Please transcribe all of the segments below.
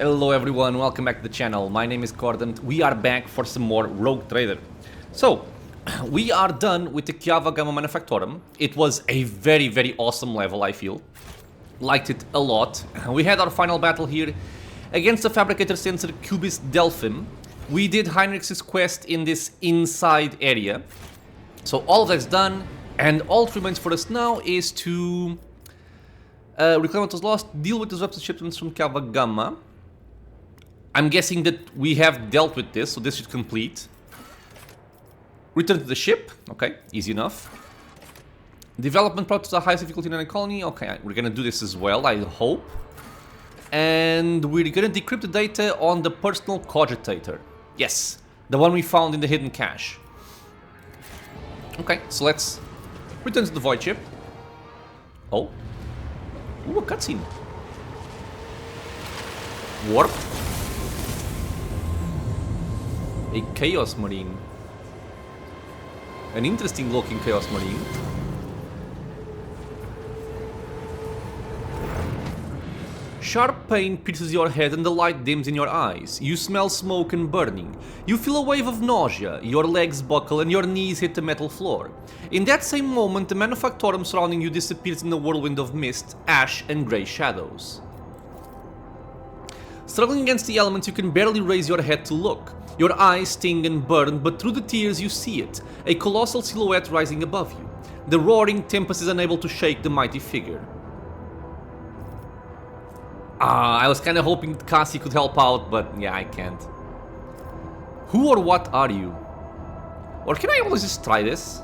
Hello everyone, welcome back to the channel. My name is Cordant. We are back for some more Rogue Trader. So, we are done with the Kiava Gamma Manufactorum. It was a very awesome level, I feel. Liked it a lot. We had our final battle here against the Fabricator Sensor Cubis Delphim. We did Heinrich's quest in this inside area. So all of that's done, and all that remains for us now is to reclaim what was lost, deal with disrupted shipments from Kiava Gamma. I'm guessing that we have dealt with this, so this should complete. Return to the ship. Okay, easy enough. Development brought to the highest difficulty in any colony. Okay, we're gonna do this as well, I hope. And we're gonna decrypt the data on the personal cogitator. Yes, the one we found in the hidden cache. Okay, so let's return to the void ship. Oh. Ooh, a cutscene. Warp. A Chaos Marine. An interesting looking Chaos Marine. Sharp pain pierces your head and the light dims in your eyes. You smell smoke and burning. You feel a wave of nausea, your legs buckle and your knees hit the metal floor. In that same moment, the Manufactorum surrounding you disappears in a whirlwind of mist, ash and grey shadows. Struggling against the elements, you can barely raise your head to look. Your eyes sting and burn, but through the tears you see it, a colossal silhouette rising above you. The roaring tempest is unable to shake the mighty figure. I was kinda hoping Cassie could help out, but yeah, I can't. Who or what are you? Or can I always just try this?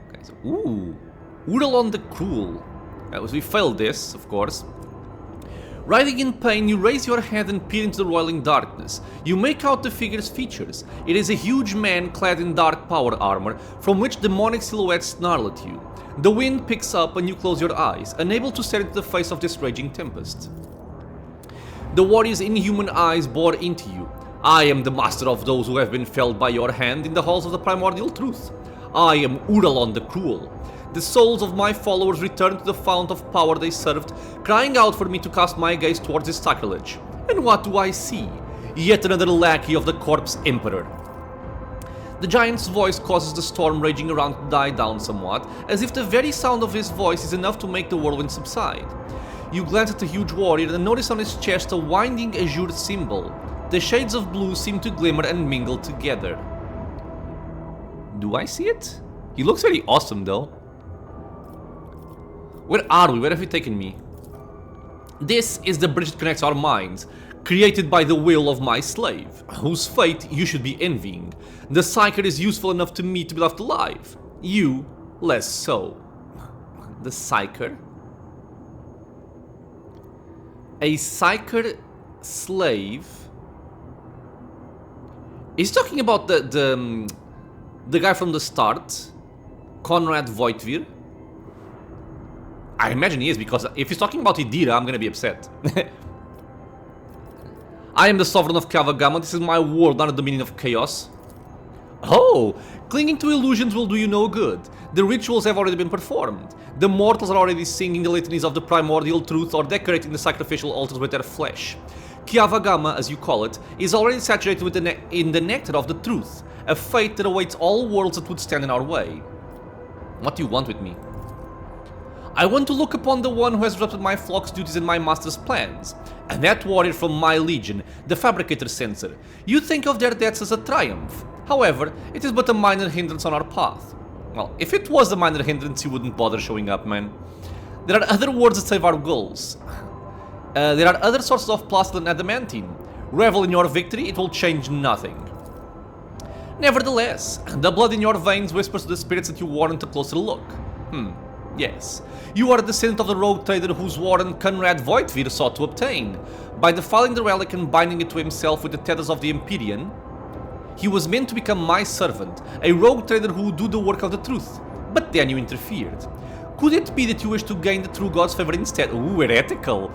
Okay, so, ooh. Uralon the Cruel. We failed this, of course. Writhing in pain, you raise your head and peer into the roiling darkness. You make out the figure's features. It is a huge man clad in dark power armor, from which demonic silhouettes snarl at you. The wind picks up and you close your eyes, unable to stare into the face of this raging tempest. The warrior's inhuman eyes bore into you. I am the master of those who have been felled by your hand in the halls of the primordial truth. I am Uralon the Cruel. The souls of my followers return to the fount of power they served, crying out for me to cast my gaze towards this sacrilege. And what do I see? Yet another lackey of the corpse emperor. The giant's voice causes the storm raging around to die down somewhat, as if the very sound of his voice is enough to make the whirlwind subside. You glance at the huge warrior and notice on his chest a winding azure symbol. The shades of blue seem to glimmer and mingle together. Do I see it? He looks very awesome though. Where are we? Where have you taken me? This is the bridge that connects our minds, created by the will of my slave, whose fate you should be envying. The Psyker is useful enough to me to be left alive. You, less so. The Psyker? A Psyker slave? He's talking about the guy from the start, Conrad Voitvir. I imagine he is, because if he's talking about Idira, I'm gonna be upset. I am the sovereign of Kiava Gamma. This is my world, not a dominion of chaos. Oh, clinging to illusions will do you no good. The rituals have already been performed. The mortals are already singing the litanies of the primordial truth or decorating the sacrificial altars with their flesh. Kiava Gamma, as you call it, is already saturated with in the nectar of the truth, a fate that awaits all worlds that would stand in our way. What do you want with me? I want to look upon the one who has disrupted my flock's duties and my master's plans. And that warrior from my legion, the Fabricator Sensor. You think of their deaths as a triumph. However, it is but a minor hindrance on our path. Well, if it was a minor hindrance, you wouldn't bother showing up, man. There are other words that save our goals. There are other sources of plastic and adamantine. Revel in your victory, it will change nothing. Nevertheless, the blood in your veins whispers to the spirits that you warrant a closer look. Yes, you are a descendant of the rogue trader whose warden Conrad Voitvir sought to obtain. By defiling the relic and binding it to himself with the tethers of the Empyrean, he was meant to become my servant, a rogue trader who would do the work of the truth. But then you interfered. Could it be that you wish to gain the true God's favor instead? Ooh, heretical.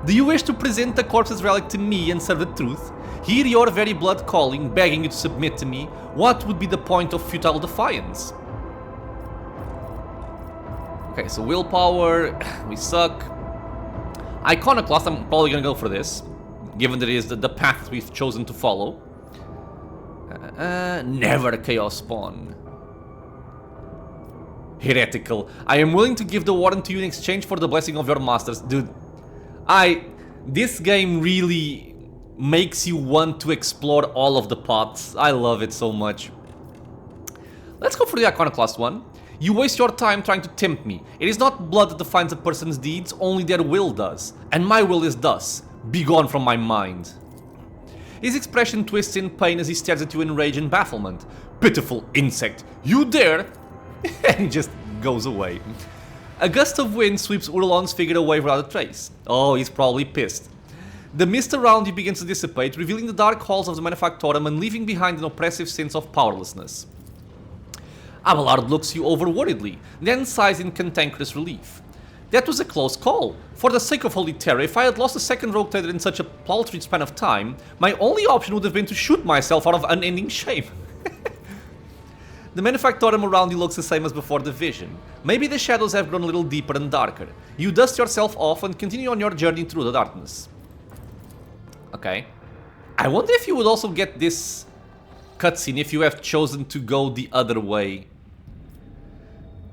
Do you wish to present the corpse's relic to me and serve the truth? Hear your very blood calling, begging you to submit to me. What would be the point of futile defiance? Okay, so willpower, we suck. Iconoclast, I'm probably gonna go for this, given that it is the path we've chosen to follow. Never Chaos Spawn. Heretical. I am willing to give the warden to you in exchange for the blessing of your masters. Dude, this game really makes you want to explore all of the paths. I love it so much. Let's go for the Iconoclast one. You waste your time trying to tempt me. It is not blood that defines a person's deeds, only their will does. And my will is thus. Begone from my mind. His expression twists in pain as he stares at you in rage and bafflement. Pitiful insect, you dare? And he just goes away. A gust of wind sweeps Urlon's figure away without a trace. Oh, he's probably pissed. The mist around you begins to dissipate, revealing the dark halls of the Manufactorum and leaving behind an oppressive sense of powerlessness. Abelard looks you over worriedly, then sighs in cantankerous relief. That was a close call. For the sake of holy terror, if I had lost a second rogue trader in such a paltry span of time, my only option would have been to shoot myself out of unending shame. The Manufactorum around you looks the same as before the vision. Maybe the shadows have grown a little deeper and darker. You dust yourself off and continue on your journey through the darkness. Okay. I wonder if you would also get this cutscene if you have chosen to go the other way.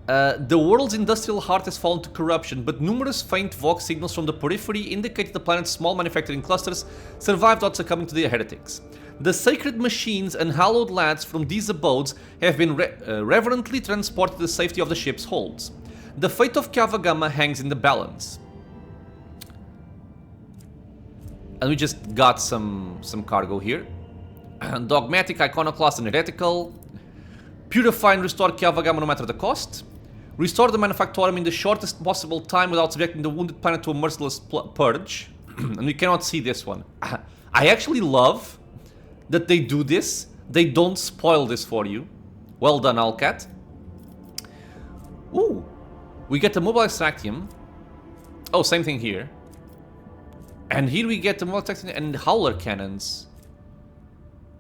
The world's industrial heart has fallen to corruption, but numerous faint Vox signals from the periphery indicate the planet's small manufacturing clusters survived without succumbing to the heretics. The sacred machines and hallowed lads from these abodes have been reverently transported to the safety of the ship's holds. The fate of Cavagama hangs in the balance. And we just got some cargo here. Dogmatic, Iconoclast, and Heretical. Purify and restore Cavagama no matter the cost. Restore the Manufactorum in the shortest possible time without subjecting the wounded planet to a merciless purge. And we cannot see this one. I actually love that they do this. They don't spoil this for you. Well done, Alcat. Ooh. We get the Mobile Extractium. Oh, same thing here. And here we get the Mobile Extractium and Howler Cannons.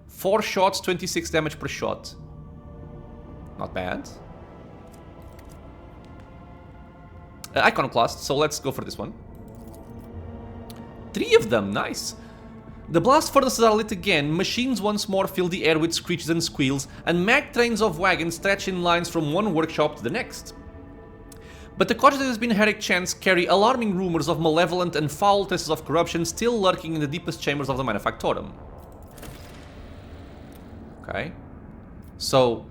4 shots, 26 damage per shot. Not bad. Iconoclast, so let's go for this one. 3 of them, nice. The blast furnaces are lit again, machines once more fill the air with screeches and squeals, and mag trains of wagons stretch in lines from one workshop to the next. But the cogitators behind Herrick Chance carry alarming rumors of malevolent and foul traces of corruption still lurking in the deepest chambers of the Manufactorum. Okay. So,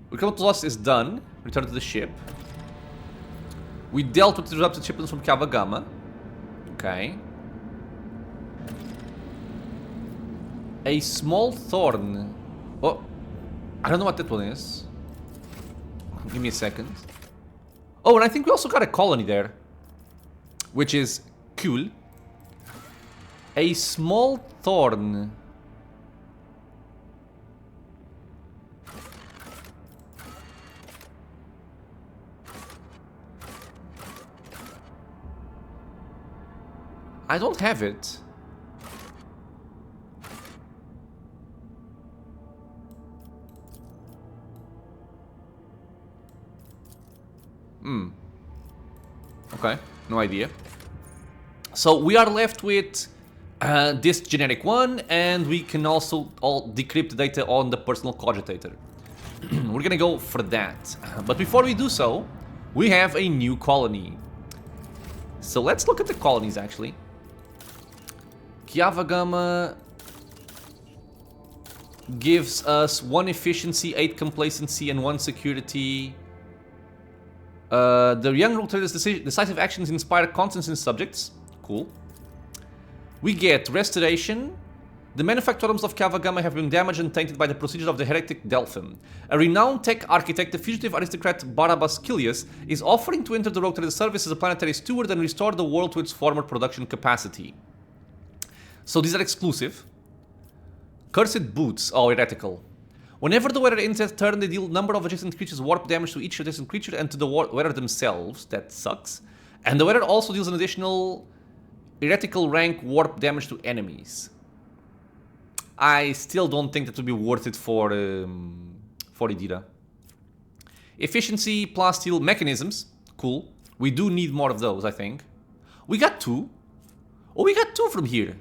Recruitment Loss is done. Return to the ship. We dealt with the disrupted shipments from Cavagama. Okay. A small thorn. Oh, I don't know what that one is. Give me a second. Oh, and I think we also got a colony there, which is cool. A small thorn. I don't have it. Okay, no idea. So we are left with this generic one, and we can also decrypt the data on the personal cogitator. We're gonna go for that. But before we do so, we have a new colony. So let's look at the colonies, actually. Cavagama gives us 1 efficiency, 8 complacency, and 1 security. The young rogue traders' decisive actions inspire confidence in subjects. Cool. We get restoration. The manufactorums of Cavagama have been damaged and tainted by the procedures of the heretic Delphim. A renowned tech architect, the fugitive aristocrat Barabas Kilius, is offering to enter the rogue trader service as a planetary steward and restore the world to its former production capacity. So these are exclusive. Cursed Boots. Oh, heretical. Whenever the wearer enters turn, they deal number of adjacent creatures warp damage to each adjacent creature and to the wearer themselves. That sucks. And the wearer also deals an additional heretical rank warp damage to enemies. I still don't think that would be worth it for Idira. Efficiency, plasteel, mechanisms. Cool. We do need more of those, I think. We got 2. Oh, we got 2 from here.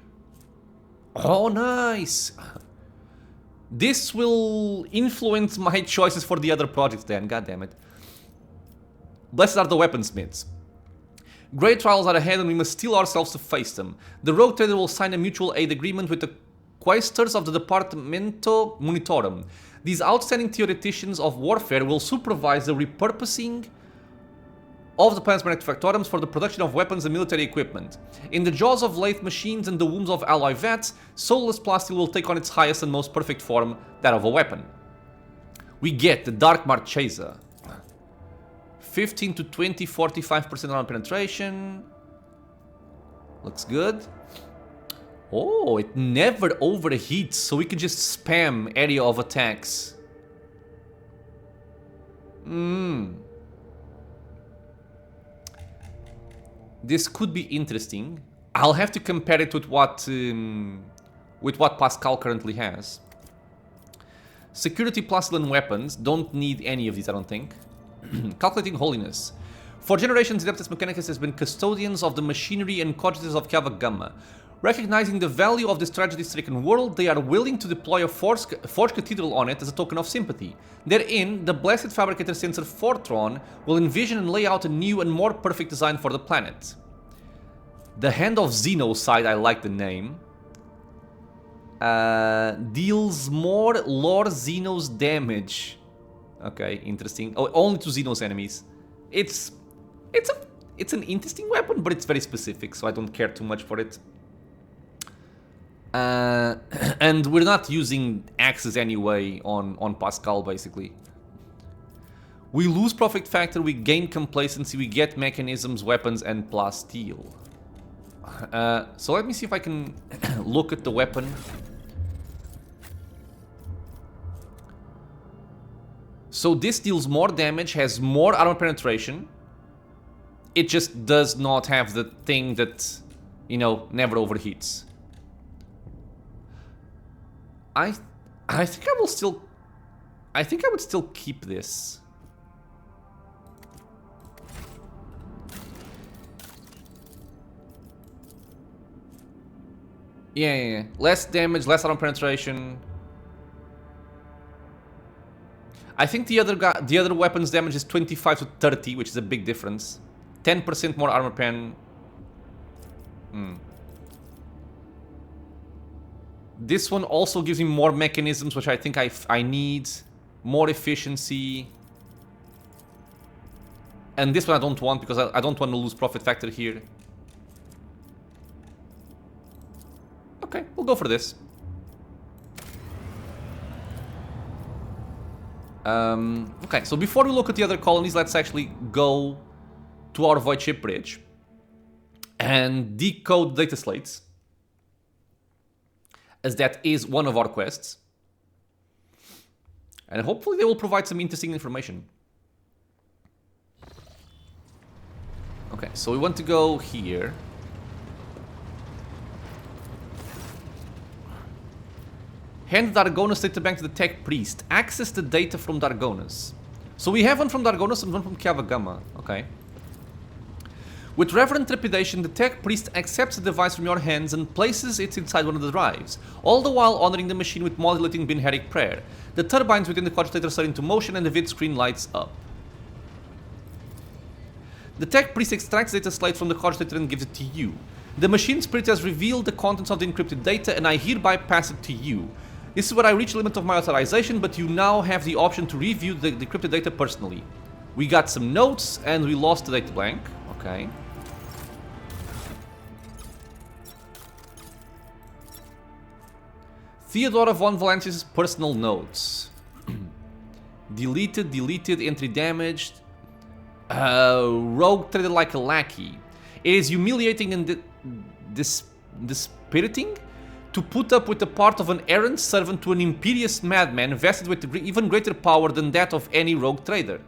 Oh, nice. This will influence my choices for the other projects then, god damn it. Blessed are the weaponsmiths. Great trials are ahead and we must steel ourselves to face them. The rogue trader will sign a mutual aid agreement with the quaestors of the Departamento Munitorum. These outstanding theoreticians of warfare will supervise the repurposing of the planet's manufactorums for the production of weapons and military equipment. In the jaws of lathe machines and the wombs of alloy vats, soulless plasteel will take on its highest and most perfect form, that of a weapon. We get the Dark Marchesa. 15 to 20, 45% armor penetration. Looks good. Oh, it never overheats, so we can just spam area of attacks. This could be interesting. I'll have to compare it with what Pascal currently has. Security, plasteel, and weapons. Don't need any of these, I don't think. Calculating holiness. For generations, Adeptus Mechanicus has been custodians of the machinery and cogitators of Cava Gamma. Recognizing the value of this tragedy-stricken world, they are willing to deploy a forged cathedral on it as a token of sympathy. Therein, the blessed fabricator sensor Fortron will envision and lay out a new and more perfect design for the planet. The Hand of Xenocide, I like the name. Deals more Lord Xenos damage. Okay, interesting. Oh, only to Xenos enemies. It's an interesting weapon, but it's very specific, so I don't care too much for it. And we're not using axes anyway on Pascal, basically. We lose profit factor, we gain complacency, we get mechanisms, weapons, and plasteel. So let me see if I can look at the weapon. So this deals more damage, has more armor penetration. It just does not have the thing that, you know, never overheats. I think I will still... I think I would still keep this. Yeah. Less damage, less armor penetration. I think the other weapon's damage is 25 to 30, which is a big difference. 10% more armor pen. This one also gives me more mechanisms, which I think I need. More efficiency. And this one I don't want, because I don't want to lose profit factor here. Okay, we'll go for this. Okay, so before we look at the other colonies, let's actually go to our Void Ship Bridge and decode data slates, as that is one of our quests. And hopefully they will provide some interesting information. Okay, so we want to go here. Hand Dargonus data bank to the Tech Priest. Access the data from Dargonus. So we have one from Dargonus and one from Cava Gamma. Okay. With reverent trepidation, the Tech Priest accepts the device from your hands and places it inside one of the drives, all the while honoring the machine with modulating Binheric prayer. The turbines within the cogitator start into motion and the vid screen lights up. The Tech Priest extracts data slate from the cogitator and gives it to you. The machine spirit has revealed the contents of the encrypted data and I hereby pass it to you. This is where I reach the limit of my authorization, but you now have the option to review the decrypted data personally. We got some notes and we lost the data blank. Okay. Theodora von Valancius' personal notes. Deleted, entry damaged. Rogue treated like a lackey. It is humiliating and dispiriting to put up with the part of an errant servant to an imperious madman vested with even greater power than that of any rogue trader.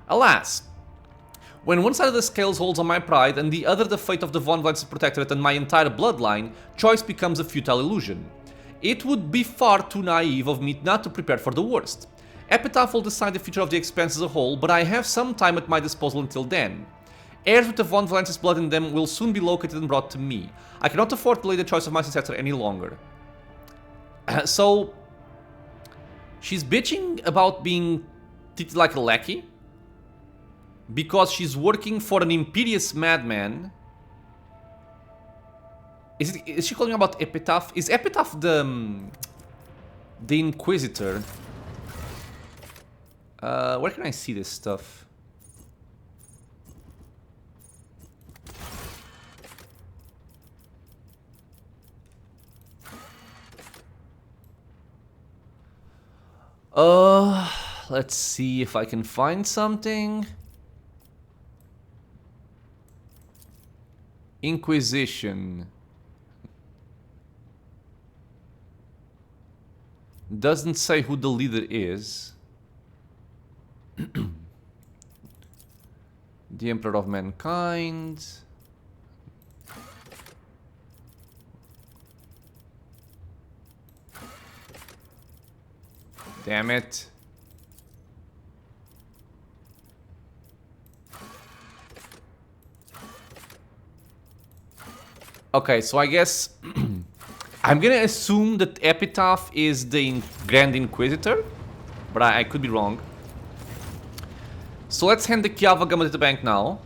Alas, when one side of the scales holds on my pride and the other the fate of the Von Valancius Protectorate and my entire bloodline, choice becomes a futile illusion. It would be far too naive of me not to prepare for the worst. Epitaph will decide the future of the Expanse as a whole, but I have some time at my disposal until then. Heirs with the Von Valentis blood in them will soon be located and brought to me. I cannot afford to delay the choice of my successor any longer. So, she's bitching about being treated like a lackey because she's working for an imperious madman. Is she calling about Epitaph? Is Epitaph the Inquisitor? Where can I see this stuff? Let's see if I can find something. Inquisition. Doesn't say who the leader is. The Emperor of Mankind. Damn it. Okay, so I guess I'm gonna assume that Epitaph is the Grand Inquisitor, but I could be wrong. So let's hand the Kiava Gamma to the bank now.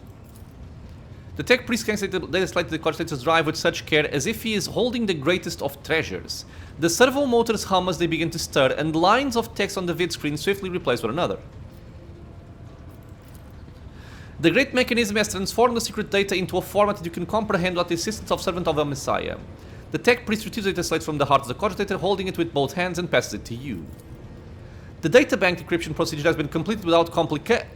The tech priest can data slide to the Constellator's drive with such care as if he is holding the greatest of treasures. The servo motors hum as they begin to stir, and lines of text on the vid screen swiftly replace one another. The great mechanism has transformed the secret data into a format that you can comprehend with the assistance of Servant of the Messiah. The tech priest retrieves the data slate from the heart of the Cogitator, holding it with both hands, and passes it to you. The data bank decryption procedure has been completed without complication.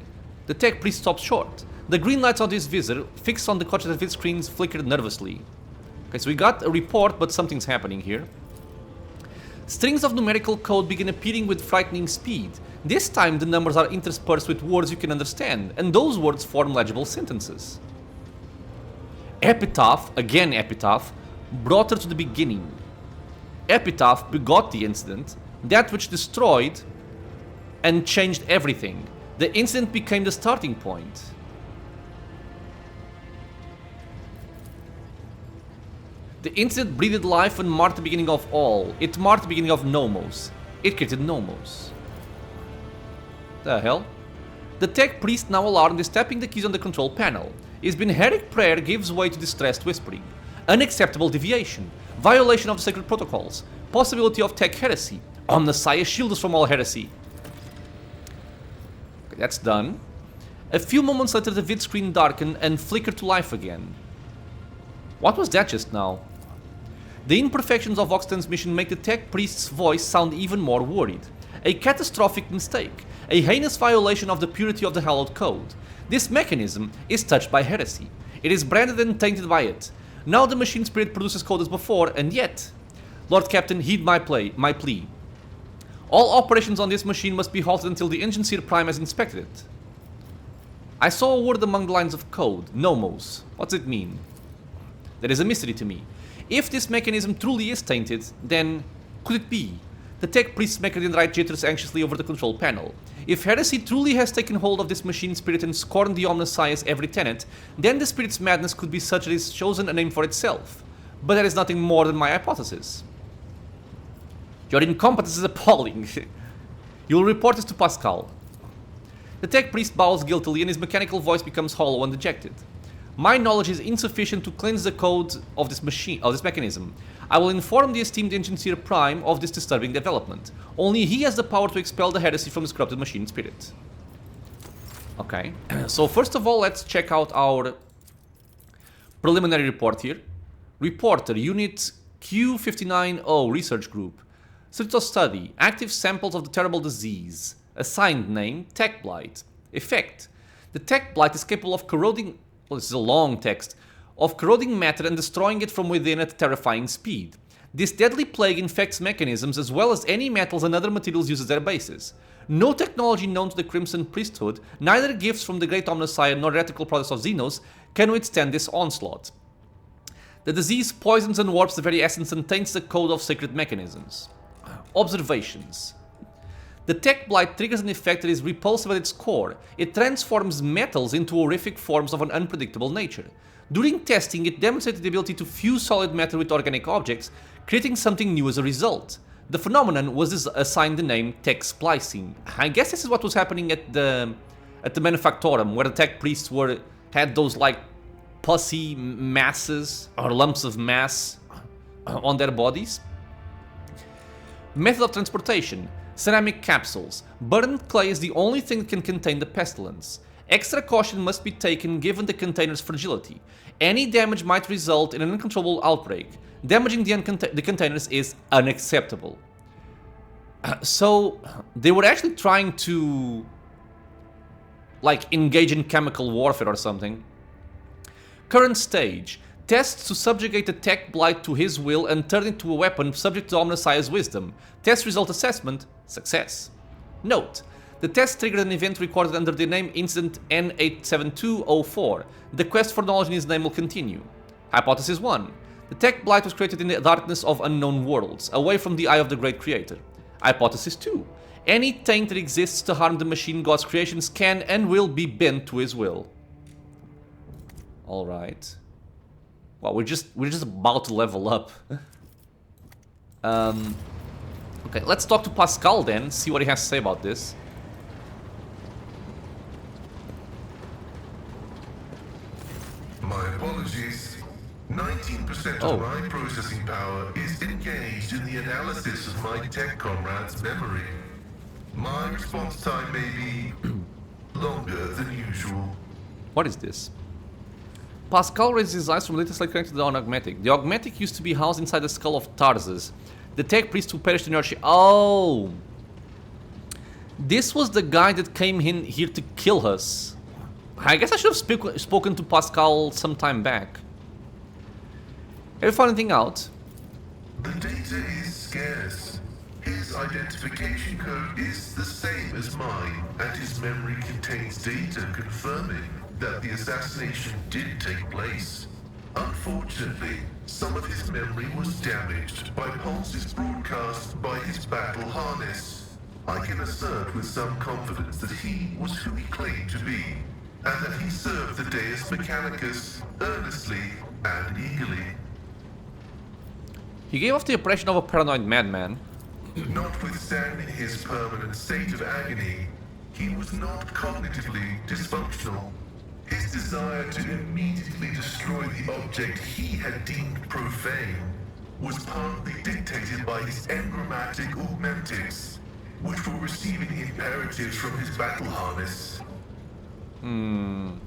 The tech priest stops short. The green lights on his visor, fixed on the Cogitator vid screens, flickered nervously. Okay, so we got a report, but something's happening here. Strings of numerical code begin appearing with frightening speed. This time the numbers are interspersed with words you can understand, and those words form legible sentences. Epitaph, again Epitaph, brought her to the beginning. Epitaph begot the incident, that which destroyed and changed everything. The incident became the starting point. The incident breathed life and marked the beginning of all. It marked the beginning of Nomos. It created Nomos. The hell? The tech priest, now alarmed, is tapping the keys on the control panel. His Benheric prayer gives way to distressed whispering. Unacceptable deviation. Violation of the sacred protocols. Possibility of tech heresy. Omnissiah, shield us from all heresy. Okay, that's done. A few moments later the vid screen darkened and flickered to life again. What was that just now? The imperfections of Vox transmission make the tech priest's voice sound even more worried. A catastrophic mistake. A heinous violation of the purity of the hallowed code. This mechanism is touched by heresy. It is branded and tainted by it. Now the machine spirit produces code as before, and yet... Lord Captain, heed my plea. All operations on this machine must be halted until the Engineer Prime has inspected it. I saw a word among the lines of code. Nomos. What's it mean? That is a mystery to me. If this mechanism truly is tainted, then could it be? The tech priest Mechadendrite jitters anxiously over the control panel. If heresy truly has taken hold of this machine spirit and scorned the Omnissiah's every tenet, then the spirit's madness could be such that it has chosen a name for itself. But that is nothing more than my hypothesis. Your incompetence is appalling. You will report this to Pascal. The tech priest bows guiltily and his mechanical voice becomes hollow and dejected. My knowledge is insufficient to cleanse the code of this mechanism. I will inform the esteemed Engineer Prime of this disturbing development. Only he has the power to expel the heresy from this corrupted machine spirit. Okay, so first of all, let's check out our preliminary report here. Reporter, Unit Q590 Research Group. Subject of study, active samples of the terrible disease. Assigned name, Tech Blight. Effect, the Tech Blight is capable of corroding... Well, this is a long text. Of corroding matter and destroying it from within at terrifying speed. This deadly plague infects mechanisms as well as any metals and other materials used as their bases. No technology known to the Crimson Priesthood, neither gifts from the Great Omnissiah nor heretical products of Xenos, can withstand this onslaught. The disease poisons and warps the very essence and taints the code of sacred mechanisms. Observations. The Tech Blight triggers an effect that is repulsive at its core. It transforms metals into horrific forms of an unpredictable nature. During testing, it demonstrated the ability to fuse solid matter with organic objects, creating something new as a result. The phenomenon was assigned the name Tech Splicing. I guess this is what was happening at the Manufactorum, where the Tech Priests had those like pussy masses or lumps of mass on their bodies. Method of transportation. Ceramic capsules. Burned clay is the only thing that can contain the pestilence. Extra caution must be taken given the container's fragility. Any damage might result in an uncontrollable outbreak. Damaging the containers is unacceptable. So, they were actually trying to like engage in chemical warfare or something. Current stage. Tests to subjugate the Tech Blight to his will and turn it into a weapon subject to Omnissiah's wisdom. Test result assessment, success. Note, the test triggered an event recorded under the name Incident N87204. The quest for knowledge in his name will continue. Hypothesis 1. The Tech Blight was created in the darkness of unknown worlds, away from the eye of the great creator. Hypothesis 2. Any taint that exists to harm the machine god's creations can and will be bent to his will. Alright. Well, we're just about to level up. Okay, let's talk to Pascal then, see what he has to say about this. My apologies. 19% of my processing power is engaged in the analysis of my tech comrade's memory. My response time may be longer than usual. What is this? Pascal raises his eyes from latest connected to the Augmetic. The Augmetic used to be housed inside the skull of Tarsus, the Tech Priest who perished in your ship. Oh! This was the guy that came in here to kill us. I guess I should have spoken to Pascal some time back. Have you found anything out? The data is scarce. His identification code is the same as mine, and his memory contains data confirming that the assassination did take place. Unfortunately, some of his memory was damaged by pulses broadcast by his battle harness. I can assert with some confidence that he was who he claimed to be, and that he served the Deus Mechanicus earnestly and eagerly. He gave off the impression of a paranoid madman. Notwithstanding his permanent state of agony, he was not cognitively dysfunctional. His desire to immediately destroy the object he had deemed profane was partly dictated by his engrammatic augmentics, which were receiving imperatives from his battle harness. In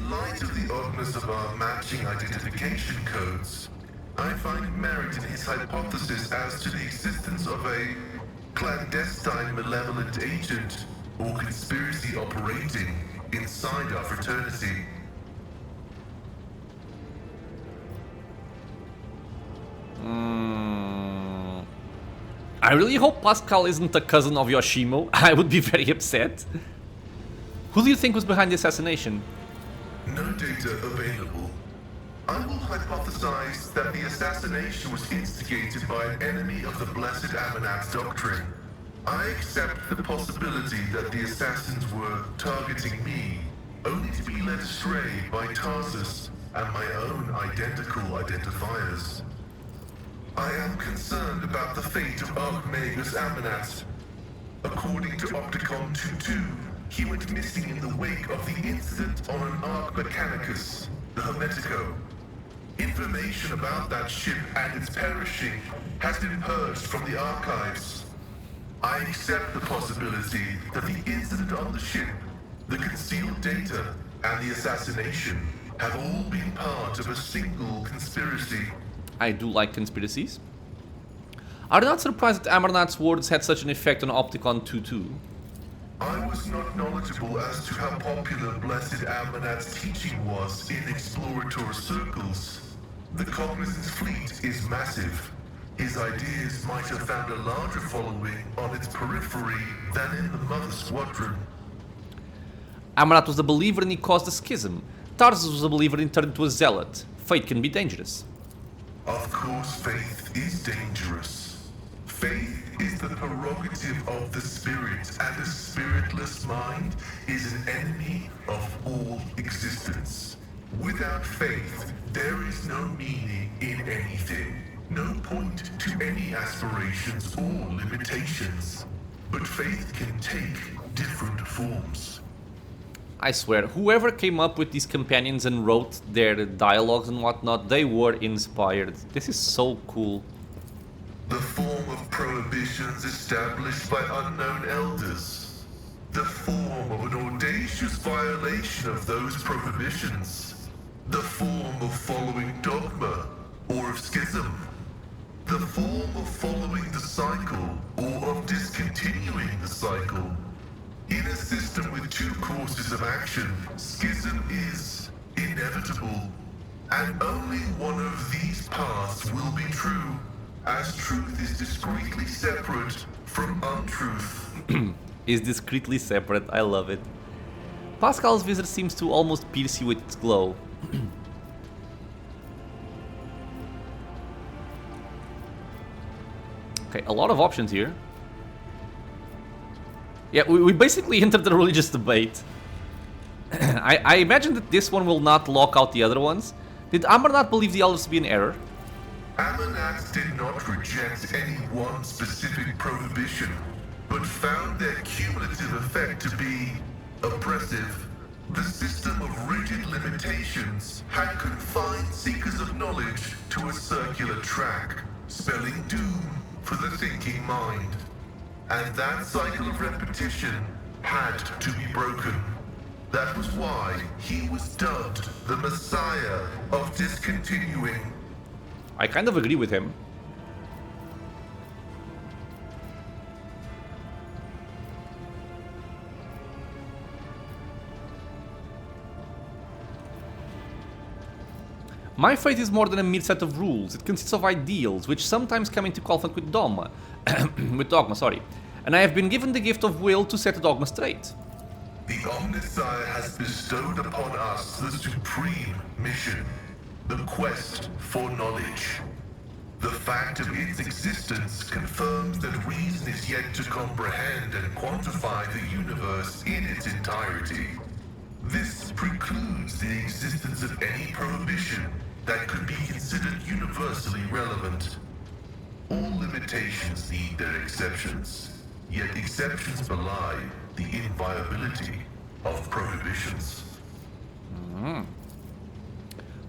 light of the oddness of our matching identification codes, I find merit in his hypothesis as to the existence of a clandestine malevolent agent or conspiracy operating inside our fraternity. I really hope Pascal isn't a cousin of Yoshimo. I would be very upset. Who do you think was behind the assassination? No data available. I will hypothesize that the assassination was instigated by an enemy of the Blessed Amanat's doctrine. I accept the possibility that the assassins were targeting me, only to be led astray by Tarsus and my own identical identifiers. I am concerned about the fate of Archmagus Amanat. According to Opticon 22, he went missing in the wake of the incident on an Arch Mechanicus, the Hermetico. Information about that ship and its perishing has been purged from the archives. I accept the possibility that the incident on the ship, the concealed data, and the assassination have all been part of a single conspiracy. I do like conspiracies. Are you not surprised that Amarnat's words had such an effect on Opticon 2-2? I was not knowledgeable as to how popular Blessed Amanat's teaching was in explorator circles. The Cognizance fleet is massive. His ideas might have found a larger following on its periphery than in the Mother Squadron. Amarnat was a believer and he caused a schism. Tarsus was a believer and turned into a zealot. Fate can be dangerous. Of course, faith is dangerous. Faith is the prerogative of the spirit, and a spiritless mind is an enemy of all existence. Without faith, there is no meaning in anything, no point to any aspirations or limitations. But faith can take different forms. I swear, whoever came up with these companions and wrote their dialogues and whatnot, they were inspired. This is so cool. The form of prohibitions established by unknown elders. The form of an audacious violation of those prohibitions. The form of following dogma or of schism. The form of following the cycle or of discontinuing the cycle. In a system with two courses of action, schism is inevitable. And only one of these paths will be true, as truth is discreetly separate from untruth. Is discreetly separate, I love it. Pascal's visor seems to almost pierce you with its glow. Okay, a lot of options here. Yeah, we basically entered the religious debate. I imagine that this one will not lock out the other ones. Did Amarnath believe the elders to be in error? Amarnath did not reject any one specific prohibition, but found their cumulative effect to be oppressive. The system of rigid limitations had confined seekers of knowledge to a circular track, spelling doom for the thinking mind. And that cycle of repetition had to be broken. That was why he was dubbed the Messiah of discontinuing. I kind of agree with him. My faith is more than a mere set of rules. It consists of ideals, which sometimes come into conflict with dogma. And I have been given the gift of will to set the dogma straight. The Omnissiah has bestowed upon us the supreme mission, the quest for knowledge. The fact of its existence confirms that reason is yet to comprehend and quantify the universe in its entirety. This precludes the existence of any prohibition that could be considered universally relevant. All limitations need their exceptions, yet exceptions belie the inviolability of prohibitions.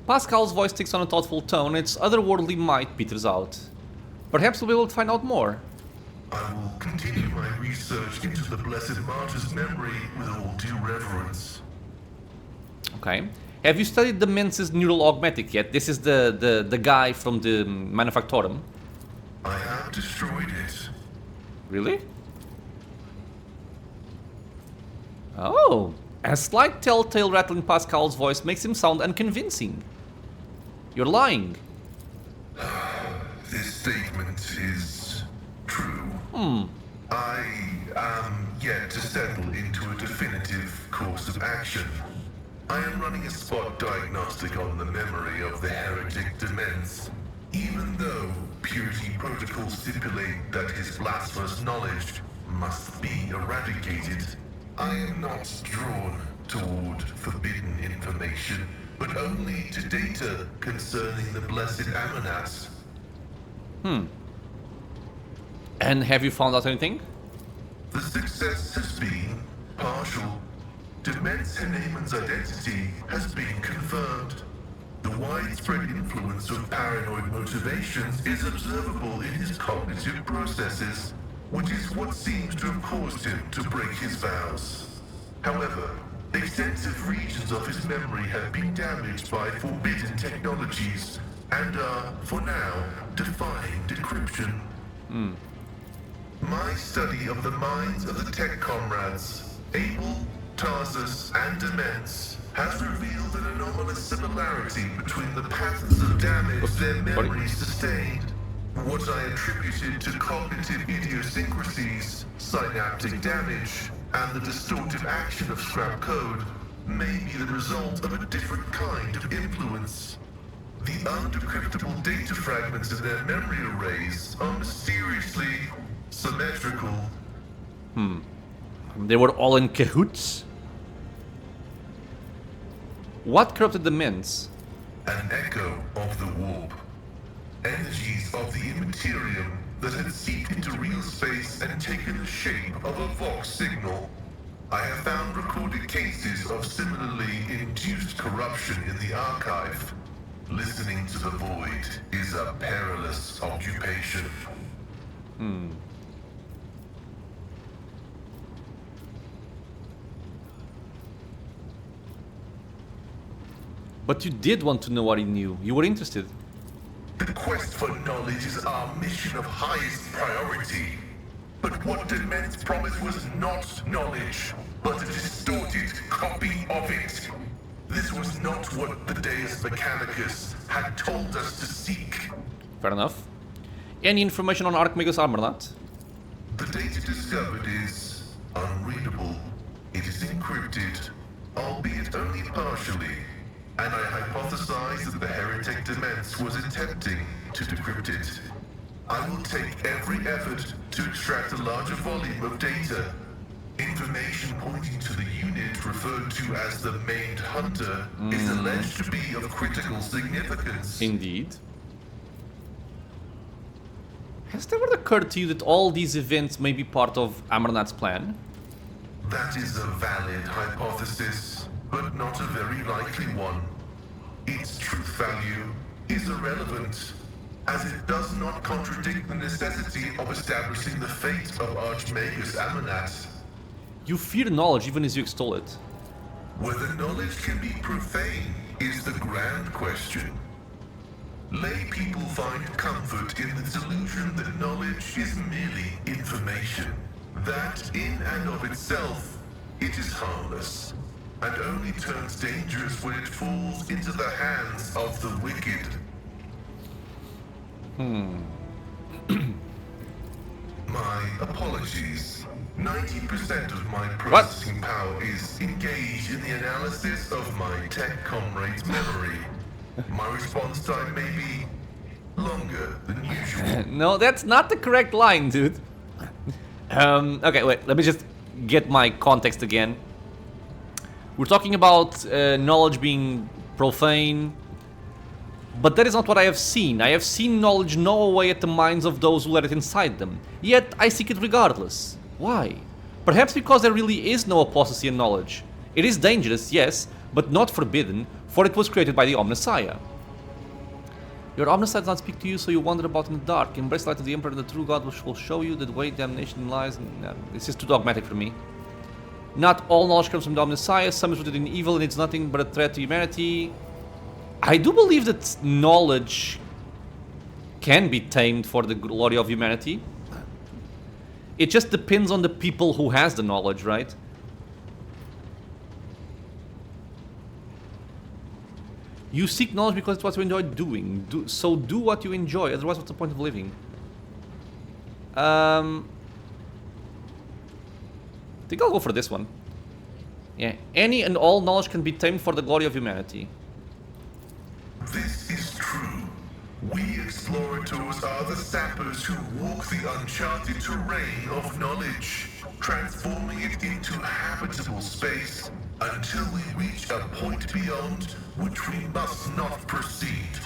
Pascal's voice takes on a thoughtful tone, its otherworldly might peters out. Perhaps we'll be able to find out more. I will continue my research into the Blessed Martyr's memory with all due reverence. Okay. Have you studied the Mensis neural augmetic yet? This is the guy from the Manufactorum. I have destroyed it. Really? Oh. A slight telltale rattle in Pascal's voice makes him sound unconvincing. You're lying. This statement is true. I am yet to settle into a definitive course of action. I am running a spot diagnostic on the memory of the heretic Demens. Even though purity protocols stipulate that his blasphemous knowledge must be eradicated, I am not drawn toward forbidden information, but only to data concerning the Blessed Amarnath. And have you found out anything? The success has been partial. Demens Haneman's identity has been confirmed. The widespread influence of paranoid motivations is observable in his cognitive processes, which is what seems to have caused him to break his vows. However, extensive regions of his memory have been damaged by forbidden technologies and are, for now, defying decryption. My study of the minds of the tech comrades, Abel, Tarsus, and Demens, has revealed an anomalous similarity between the patterns of damage their memories sustained. What I attributed to cognitive idiosyncrasies, synaptic damage, and the distortive action of scrap code may be the result of a different kind of influence. The undecryptable data fragments in their memory arrays are mysteriously Symmetrical. They were all in cahoots? What corrupted the Ments? An echo of the warp. Energies of the immaterium that had seeped into real space and taken the shape of a Vox signal. I have found recorded cases of similarly induced corruption in the archive. Listening to the void is a perilous occupation. But you did want to know what he knew. You were interested. The quest for knowledge is our mission of highest priority. But what Dement's promise was not knowledge, but a distorted copy of it. This was not what the Deus Mechanicus had told us to seek. Fair enough. Any information on Archmagus Armornat? The data discovered is unreadable. It is encrypted, albeit only partially. And I hypothesize that the heretic Dements was attempting to decrypt it. I will take every effort to extract a larger volume of data. Information pointing to the unit referred to as the Maimed Hunter is alleged to be of critical significance. Indeed. Has it ever occurred to you that all these events may be part of Amernat's plan? That is a valid hypothesis, but not a very likely one. Its truth value is irrelevant, as it does not contradict the necessity of establishing the fate of Archmagus Amernat. You fear knowledge even as you extol it. Whether knowledge can be profane is the grand question. Lay people find comfort in the delusion that knowledge is merely information. That in and of itself, it is harmless, and only turns dangerous when it falls into the hands of the wicked. My apologies. 90% of my processing power is engaged in the analysis of my tech comrade's memory. My response time may be longer than usual. No, that's not the correct line, dude. Okay, wait, let me just get my context again. We're talking about knowledge being profane, but that is not what I have seen. I have seen knowledge gnaw away at the minds of those who let it inside them, yet I seek it regardless. Why? Perhaps because there really is no apostasy in knowledge. It is dangerous, yes, but not forbidden, for it was created by the Omnissiah. Your Omnissiah does not speak to you, so you wander about in the dark. Embrace the light of the Emperor, and the true God will show you the way damnation lies. This is too dogmatic for me. Not all knowledge comes from the Omnissiah. Some is rooted in evil, and it's nothing but a threat to humanity. I do believe that knowledge can be tamed for the glory of humanity. It just depends on the people who has the knowledge, right? You seek knowledge because it's what you enjoy doing. So do what you enjoy, otherwise what's the point of living? I think I'll go for this one. Yeah, any and all knowledge can be tamed for the glory of humanity. This is true. We explorators are the sappers who walk the uncharted terrain of knowledge, transforming it into habitable space until we reach a point beyond which we must not proceed.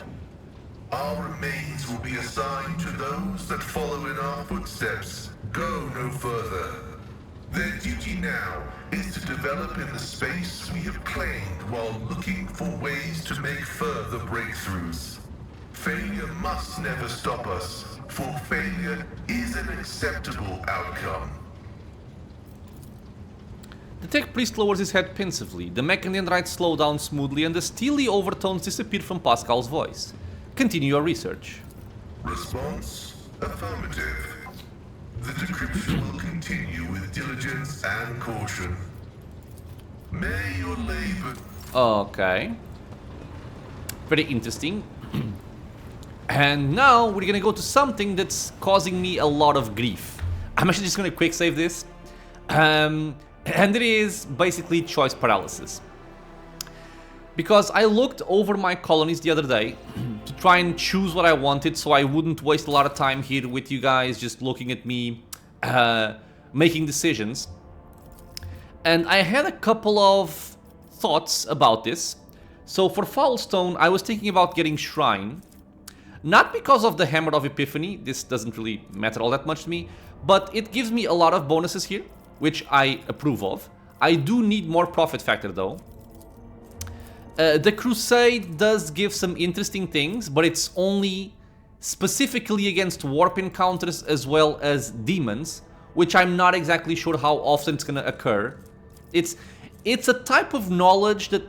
Our remains will be assigned to those that follow in our footsteps. Go no further. Their duty now is to develop in the space we have claimed while looking for ways to make further breakthroughs. Failure must never stop us, for failure is an acceptable outcome. The tech priest lowers his head pensively. The Mechanian rites slow down smoothly, and the steely overtones disappear from Pascal's voice. Continue your research. Response? Affirmative. The decryption will continue with diligence and caution. May your labor... Okay. Very interesting. And now we're gonna go to something that's causing me a lot of grief. I'm actually just gonna quick save this. And it is basically choice paralysis. Because I looked over my colonies the other day to try and choose what I wanted, so I wouldn't waste a lot of time here with you guys just looking at me making decisions. And I had a couple of thoughts about this. So for Foulstone, I was thinking about getting Shrine. Not because of the Hammer of Epiphany, this doesn't really matter all that much to me, but it gives me a lot of bonuses here, which I approve of. I do need more Profit Factor though. The Crusade does give some interesting things, but it's only specifically against warp encounters as well as demons, which I'm not exactly sure how often it's gonna occur. It's a type of knowledge that,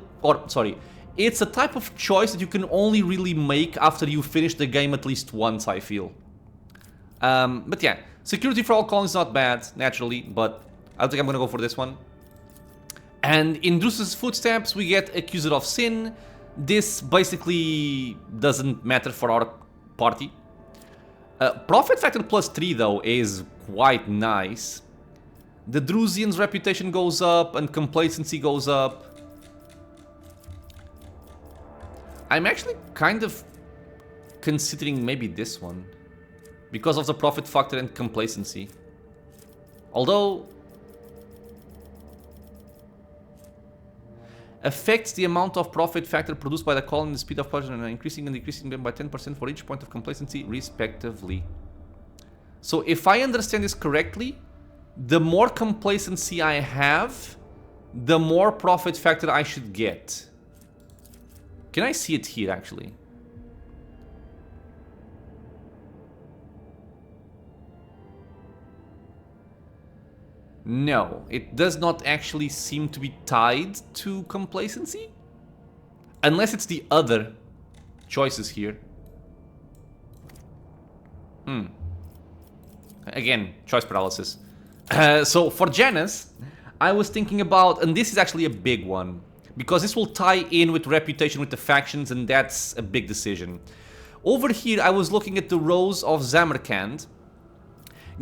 it's a type of choice that you can only really make after you finish the game at least once, I feel. But yeah, security for all colonies is not bad, naturally, but I don't think I'm gonna go for this one. And in Drusus' Footsteps, we get Accuser of Sin. This basically doesn't matter for our party. Profit Factor plus 3, though, is quite nice. The Drusian's reputation goes up and complacency goes up. I'm actually kind of considering maybe this one because of the Profit Factor and complacency. Although affects the amount of Profit Factor produced by the colony and the speed of production, and increasing and decreasing them by 10% for each point of complacency respectively. So if I understand this correctly, the more complacency I have, the more Profit Factor I should get. Can I see it here, actually? No, it does not actually seem to be tied to complacency. Unless it's the other choices here. Again, choice paralysis. So for Janus, I was thinking about, and this is actually a big one, because this will tie in with reputation with the factions, and that's a big decision. Over here, I was looking at the Rose of Zamerkand.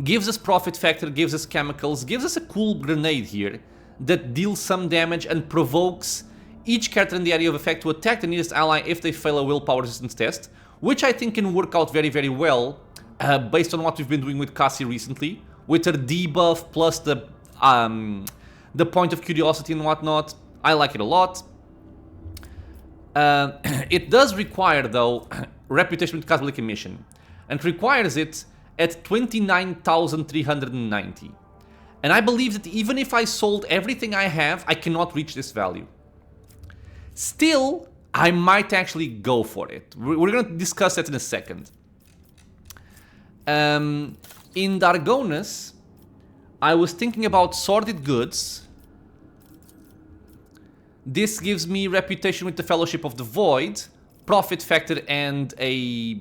Gives us Profit Factor, gives us chemicals, gives us a cool grenade here that deals some damage and provokes each character in the area of effect to attack the nearest ally if they fail a willpower resistance test, which I think can work out very, very well based on what we've been doing with Cassie recently, with her debuff plus the point of curiosity and whatnot. I like it a lot. It does require, though, reputation with Catholic Emission, and requires it at 29,390. And I believe that even if I sold everything I have, I cannot reach this value. Still, I might actually go for it. We're going to discuss that in a second. In Dargonus, I was thinking about Sordid Goods. This gives me reputation with the Fellowship of the Void, Profit Factor, and a...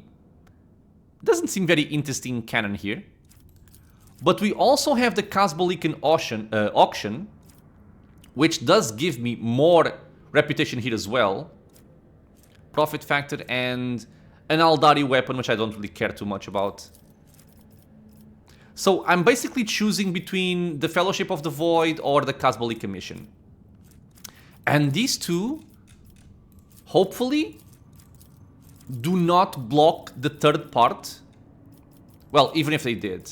doesn't seem very interesting canon here. But we also have the Casbolican auction, which does give me more reputation here as well. Profit Factor and an Aldari weapon, which I don't really care too much about. So I'm basically choosing between the Fellowship of the Void or the Casbolican mission. And these two, hopefully, do not block the third part. Well, even if they did.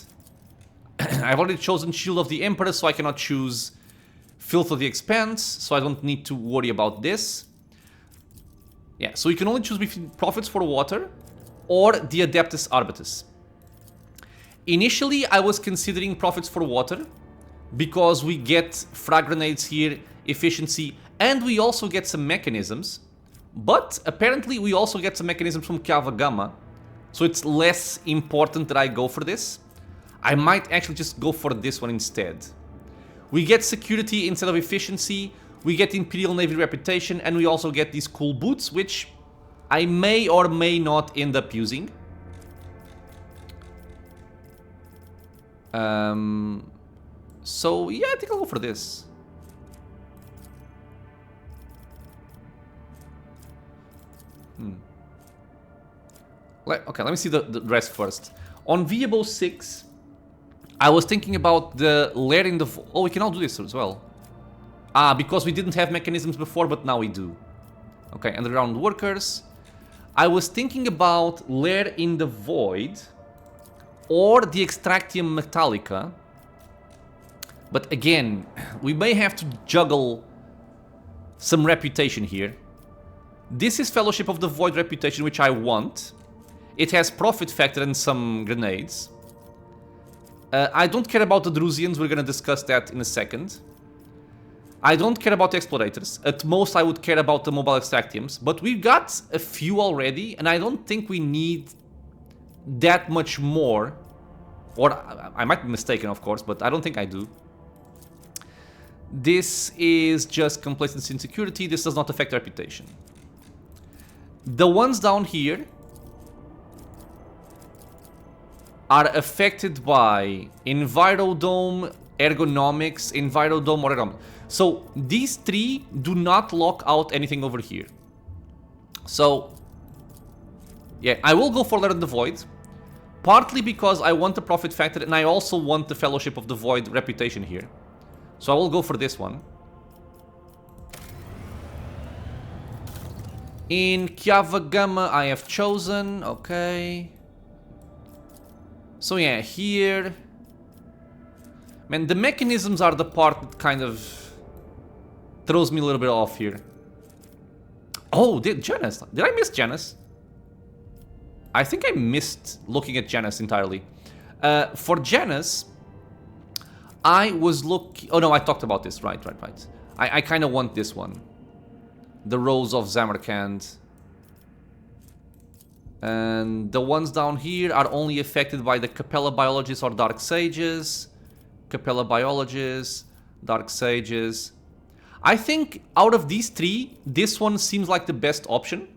I've already chosen Shield of the Emperor, so I cannot choose Filth of the Expanse, so I don't need to worry about this. Yeah, so you can only choose between Prophets for Water or the Adeptus Arbitus. Initially, I was considering Prophets for Water because we get frag grenades here, efficiency, and we also get some mechanisms. But apparently we also get some mechanisms from Kava Gamma, so it's less important that I go for this. I might actually just go for this one instead. We get security instead of efficiency, we get Imperial Navy reputation, and we also get these cool boots, which I may or may not end up using. So yeah, I think I'll go for this. Okay, let me see the rest first. On Viabo 6, I was thinking about the lair in the... Oh, we can all do this as well. Ah, because we didn't have mechanisms before, but now we do. Okay, Underground Workers. I was thinking about Lair in the Void or the Extractium Metallica, But again, we may have to juggle some reputation here. This is Fellowship of the Void reputation, which I want. It has profit factor and some grenades. I don't care about the Drusians, we're gonna discuss that in a second. I don't care about the Explorators. At most, I would care about the Mobile Extractiums. But we've got a few already, and I don't think we need that much more. Or, I might be mistaken, of course, but I don't think I do. This is just complacency and security. This does not affect reputation. The ones down here are affected by Envirodome, Ergonomics, Envirodome, or Ergonomics. So these three do not lock out anything over here. So, yeah, I will go for Learn the Void. Partly because I want the profit factor and I also want the Fellowship of the Void reputation here. So I will go for this one. In Kiavagama I have chosen, okay. So yeah, here... Man, the mechanisms are the part that kind of throws me a little bit off here. Oh, Janus. Did I miss Janus? I think I missed looking at Janus entirely. For Janus, I was looking... Oh no, I talked about this. Right. I kind of want this one. The Rose of Samarkand. And the ones down here are only affected by the Capella Biologists or Dark Sages. Capella Biologists, Dark Sages. I think out of these three, this one seems like the best option.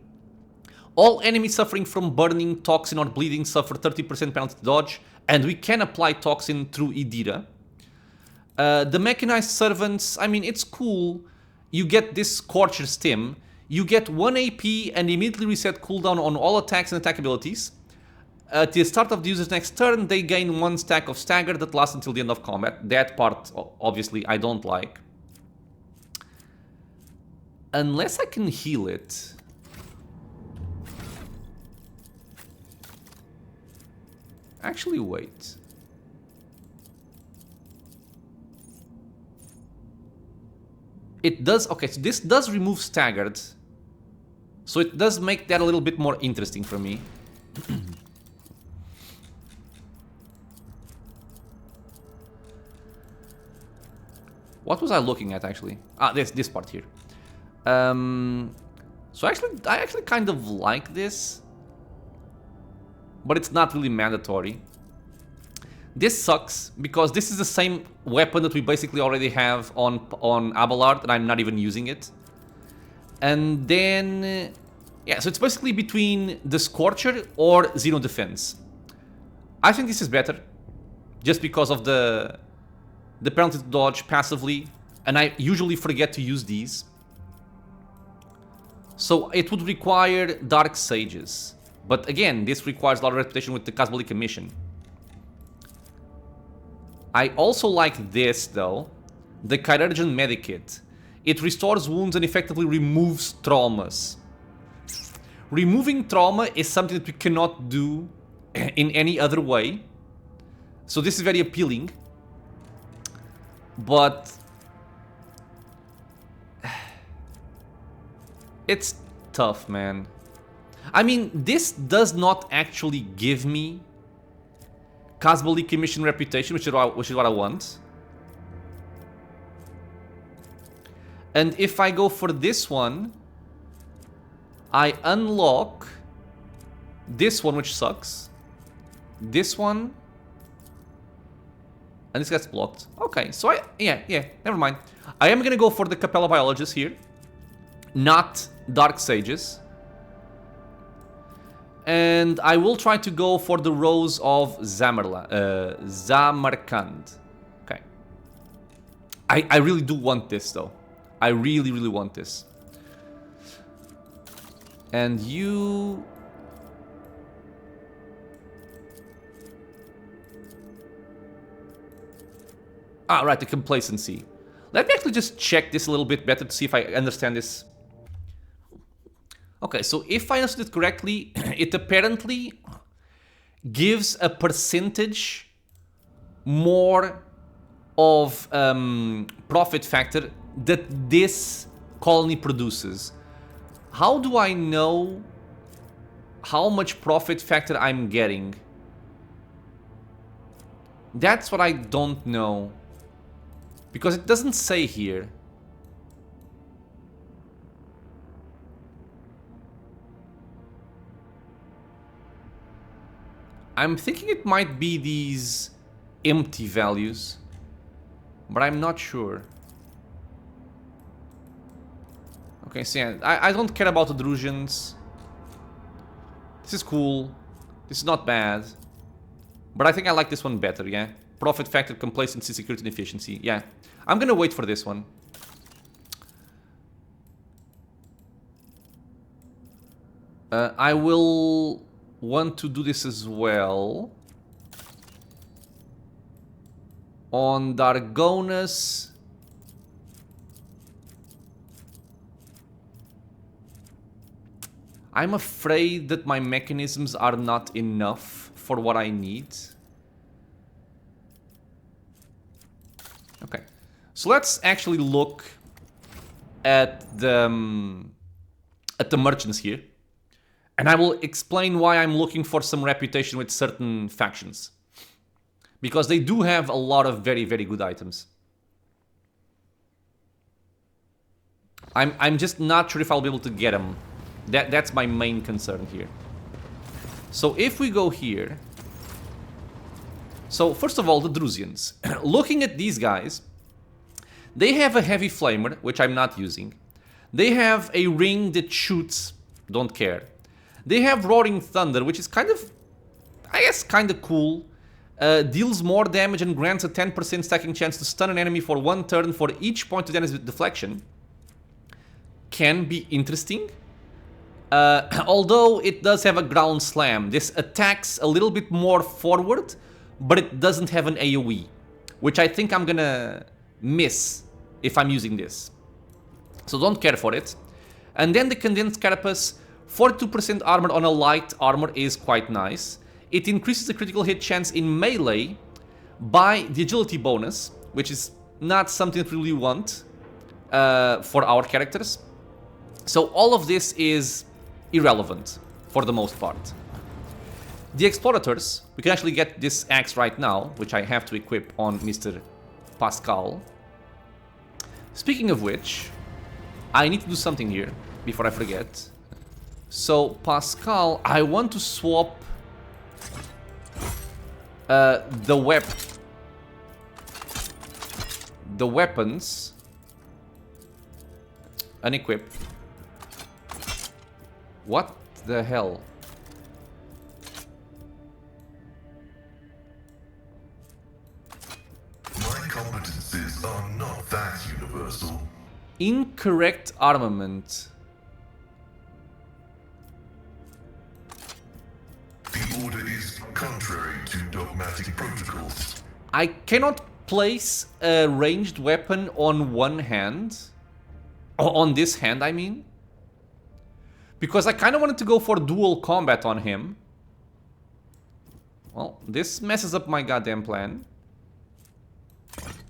All enemies suffering from burning, toxin, or bleeding suffer 30% penalty to dodge, and we can apply toxin through Idira. The Mechanized Servants, I mean, it's cool. You get this Scorcher Stim. You get 1 AP and immediately reset cooldown on all attacks and attack abilities. At the start of the user's next turn, they gain 1 stack of Stagger that lasts until the end of combat. That part, obviously, I don't like. Unless I can heal it. Actually, wait. It does... Okay, so this does remove Staggered. So it does make that a little bit more interesting for me. What was I looking at, actually? Ah, this part here. So I actually kind of like this. But it's not really mandatory. This sucks, because this is the same weapon that we basically already have on Abelard, and I'm not even using it. And then... yeah, so it's basically between the Scorcher or Xeno Defense. I think this is better. Just because of the penalty to dodge passively. And I usually forget to use these. So it would require Dark Sages. But again, this requires a lot of reputation with the Kazbalika mission. I also like this, though. The Chirurgeon Medikit. It restores wounds and effectively removes traumas. Removing trauma is something that we cannot do in any other way. So this is very appealing. But... it's tough, man. I mean, this does not actually give me Kazbalika mission reputation, which is what I want. And if I go for this one, I unlock this one, which sucks. This one. And this gets blocked. Okay, so yeah, never mind. I am gonna go for the Capella Biologists here. Not Dark Sages. And I will try to go for the Rose of Samarkand. Okay. I really do want this, though. I really, really want this. And you... ah, right, the complacency. Let me actually just check this a little bit better to see if I understand this. Okay, so if I understood it correctly, it apparently gives a percentage more of profit factor that this colony produces. How do I know how much profit factor I'm getting? That's what I don't know. Because it doesn't say here. I'm thinking it might be these empty values, but I'm not sure. Okay, so yeah, I don't care about the Drusians. This is cool. This is not bad. But I think I like this one better, yeah? Profit factor, complacency, security, and efficiency. Yeah. I'm gonna wait for this one. I will want to do this as well. On Dargonus. I'm afraid that my mechanisms are not enough for what I need. Okay. So let's actually look at the merchants here. And I will explain why I'm looking for some reputation with certain factions. Because they do have a lot of very, very good items. I'm just not sure if I'll be able to get them. That's my main concern here. So if we go here... So first of all, the Drusians. Looking at these guys, they have a heavy flamer, which I'm not using. They have a ring that shoots, don't care. They have Roaring Thunder, which is kind of, I guess, kind of cool. Deals more damage and grants a 10% stacking chance to stun an enemy for 1 turn for each point of damage with deflection. Can be interesting. Although it does have a ground slam. This attacks a little bit more forward, but it doesn't have an AoE, which I think I'm gonna miss if I'm using this. So don't care for it. And then the Condensed Carapace, 42% armor on a light armor is quite nice. It increases the critical hit chance in melee by the agility bonus, which is not something that we really want for our characters. So all of this is irrelevant for the most part. The Explorators, we can actually get this axe right now, which I have to equip on Mr. Pascal. Speaking of which, I need to do something here before I forget. So Pascal, I want to swap the weapons, unequip. What the hell? My competencies are not that universal. Incorrect armament. The order is contrary to dogmatic protocols. I cannot place a ranged weapon on one hand. On this hand, I mean. Because I kind of wanted to go for dual combat on him. Well, this messes up my goddamn plan.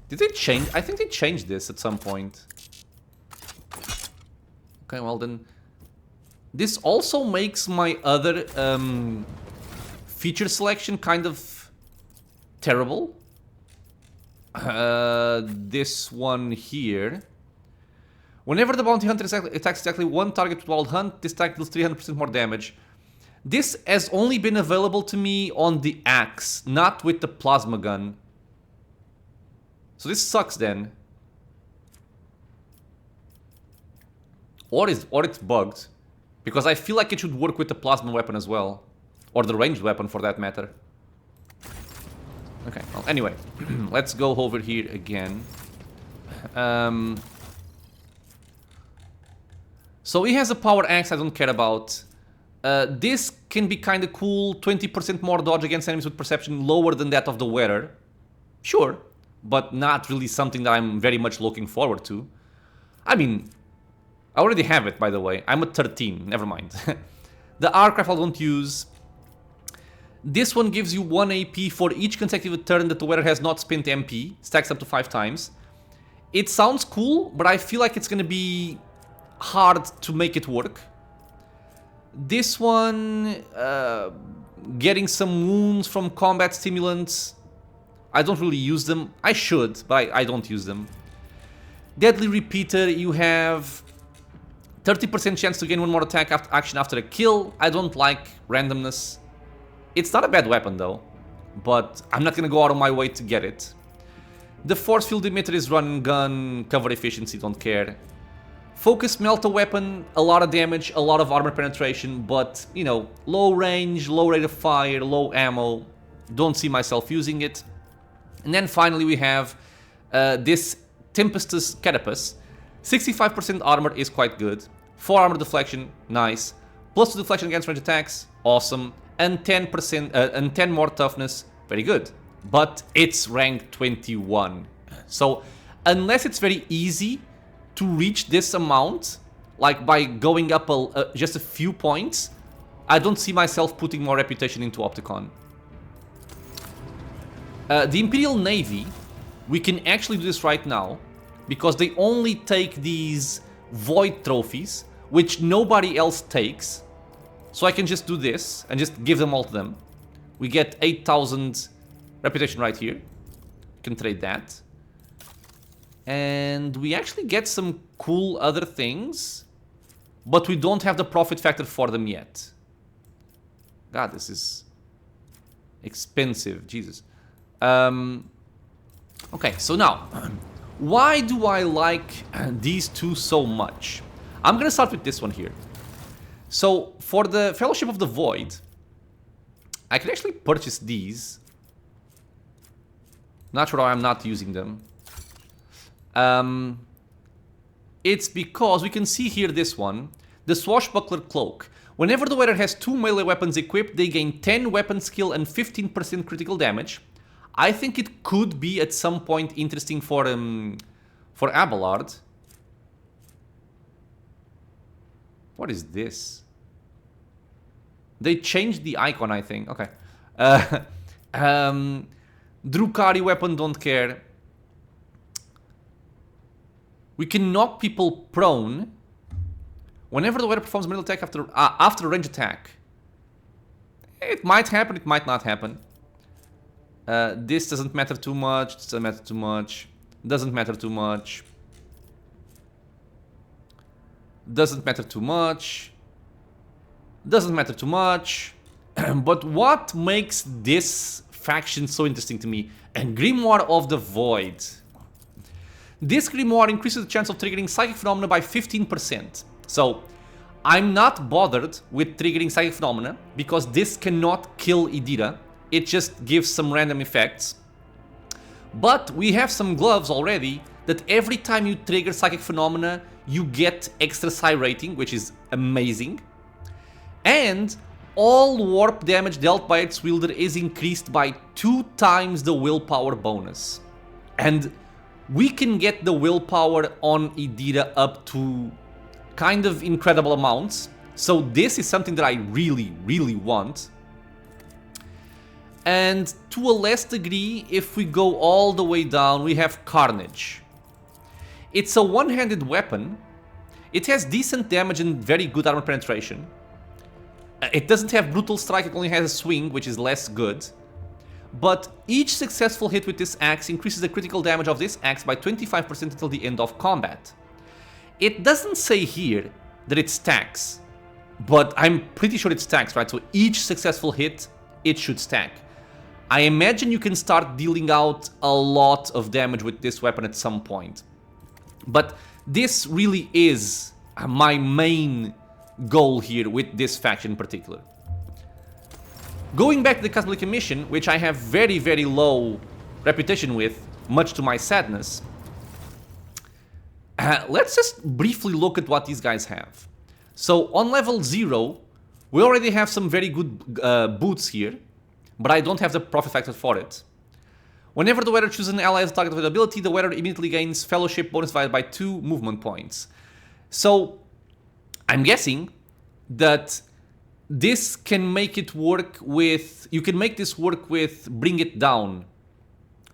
Did they change? I think they changed this at some point. Okay, well then... This also makes my other feature selection kind of terrible. This one here. Whenever the bounty hunter attacks exactly one target with Wild Hunt, this attack deals 300% more damage. This has only been available to me on the axe, not with the plasma gun. So this sucks then. Or it's bugged. Because I feel like it should work with the plasma weapon as well. Or the ranged weapon for that matter. Okay, well anyway. Let's go over here again. So he has a power axe I don't care about. This can be kind of cool. 20% more dodge against enemies with perception lower than that of the wearer. Sure, but not really something that I'm very much looking forward to. I mean, I already have it, by the way. I'm at 13, never mind. The Arcraft I don't use. This one gives you 1 AP for each consecutive turn that the wearer has not spent MP. Stacks up to 5 times. It sounds cool, but I feel like it's gonna be hard to make it work. This one, getting some wounds from combat stimulants. I don't really use them. I should, but I don't use them. Deadly Repeater, you have 30% chance to gain one more attack action after a kill. I don't like randomness. It's not a bad weapon though, but I'm not gonna go out of my way to get it. The Force Field Emitter is run and gun, cover efficiency, don't care. Focus Melta weapon, a lot of damage, a lot of armor penetration, but, you know, low range, low rate of fire, low ammo. Don't see myself using it. And then finally we have this Tempestus Carapace. 65% armor is quite good. 4 armor deflection, nice. Plus 2 deflection against range attacks, awesome. And 10% and 10 more toughness, very good. But it's rank 21. So unless it's very easy to reach this amount, like by going up just a few points, I don't see myself putting more reputation into Opticon. The Imperial Navy, we can actually do this right now, because they only take these Void trophies, which nobody else takes. So I can just do this and just give them all to them. We get 8,000 reputation right here. Can trade that. And we actually get some cool other things, but we don't have the profit factor for them yet. God, this is expensive, Jesus. Okay, so now, why do I like these two so much? I'm gonna start with this one here. So, for the Fellowship of the Void, I can actually purchase these. Not sure why I'm not using them. It's because we can see here this one, the Swashbuckler Cloak. Whenever the wearer has 2 melee weapons equipped, they gain 10 weapon skill and 15% critical damage. I think it could be at some point interesting for Abelard. What is this? They changed the icon, I think. Okay. Drukari weapon, don't care. We can knock people prone whenever the wearer performs a melee attack after a range attack. It might happen, it might not happen. This doesn't matter too much, this doesn't matter too much, doesn't matter too much. Doesn't matter too much. Doesn't matter too much. But what makes this faction so interesting to me? And Grimoire of the Void. This Grimoire increases the chance of triggering Psychic Phenomena by 15%. So, I'm not bothered with triggering Psychic Phenomena, because this cannot kill Idira. It just gives some random effects. But we have some gloves already that every time you trigger Psychic Phenomena, you get extra Psi rating, which is amazing. And all warp damage dealt by its wielder is increased by 2 times the willpower bonus. And we can get the willpower on Idira up to kind of incredible amounts. So this is something that I really, really want. And to a less degree, if we go all the way down, we have Carnage. It's a one-handed weapon. It has decent damage and very good armor penetration. It doesn't have Brutal Strike, it only has a swing, which is less good. But each successful hit with this axe increases the critical damage of this axe by 25% until the end of combat. It doesn't say here that it stacks, but I'm pretty sure it stacks, right? So each successful hit, it should stack. I imagine you can start dealing out a lot of damage with this weapon at some point. But this really is my main goal here with this faction in particular. Going back to the Cosmic Mission, which I have very, very low reputation with, much to my sadness, let's just briefly look at what these guys have. So on level 0, we already have some very good boots here, but I don't have the profit factor for it. Whenever the wearer chooses an ally as a target of the ability, the wearer immediately gains Fellowship bonus divided by 2 movement points. So I'm guessing that this can make it work with... You can make this work with Bring It Down.